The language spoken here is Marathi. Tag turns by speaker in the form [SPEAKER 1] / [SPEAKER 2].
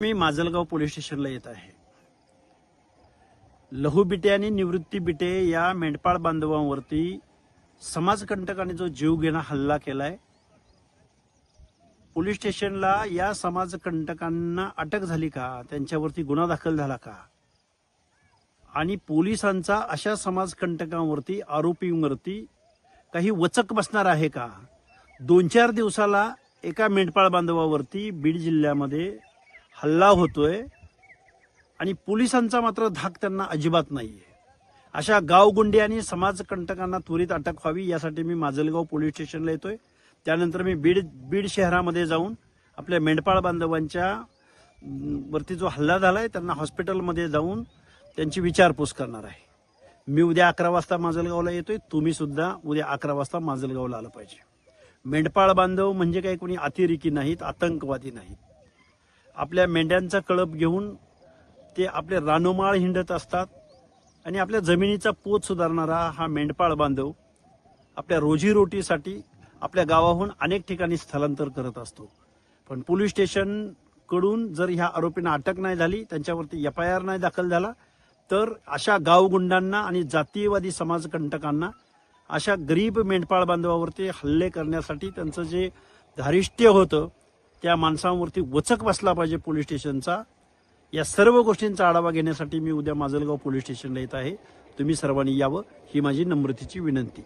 [SPEAKER 1] मी माजलगाव पोलीस स्टेशनला येत आहे। लहू बिटे आणि निवृत्ती बिटे या मेंढपाळ बांधवांवरती समाजकंटकाने जो जीवघेणा हल्ला केलाय, पोलीस स्टेशनला या समाजकंटकांना अटक झाली का, त्यांच्यावरती गुन्हा दाखल झाला का, आणि पोलिसांचा अशा समाजकंटकांवरती आरोपींवरती काही वचक बसणार आहे का? 2-4 दिवसाला एका मेंढपाळ बांधवावरती बीड जिल्ह्यामध्ये हल्ला होतोय आणि पोलिसांचा मात्र धाक त्यांना अजिबात नाहीये। अशा गावगुंडे आणि समाजकंटकांना त्वरित अटक व्हावी यासाठी मी माजलगाव पोलीस स्टेशनला येतोय। त्यानंतर मी बीड शहरामध्ये जाऊन आपल्या मेंढपाळ बांधवांच्या वरती जो हल्ला झालाय त्यांना हॉस्पिटलमध्ये जाऊन त्यांची विचारपूस करणार आहे। मी उद्या 11 वाजता माजलगावला येतोय, तुम्ही सुद्धा उद्या 11 वाजता माजलगावला आलं पाहिजे। मेंढपाळ बांधव म्हणजे काही कोणी अतिरेकी नाहीत, आतंकवादी नाहीत। आपल्या मेंढ्यांचा कळप घेऊन ते आपले रानोमाळ हिंडत असतात आणि आपल्या जमिनीचा पोत सुधारणारा हा मेंढपाळ बांधव आपल्या रोजीरोटीसाठी आपल्या गावाहून अनेक ठिकाणी स्थलांतर करत असतो। पण पोलीस स्टेशन कडून जर ह्या आरोपींना अटक नाही झाली, त्यांच्यावरती FIR नाही दाखल झाला, तर अशा गावगुंडांना आणि जातीयवादी समाजकंटकांना अशा गरीब मेंढपाळ बांधवावरती हल्ले करण्यासाठी त्यांचं जे धारिष्ट्य होतं त्या माणसांवरती वचक बसला पाहिजे पोलीस स्टेशनचा। या सर्व गोष्टींचा आढावा घेण्यासाठी मी उद्या माजलगाव पोलीस स्टेशनला येत आहे। तुम्ही सर्वांनी यावं ही माझी नम्रतेची विनंती।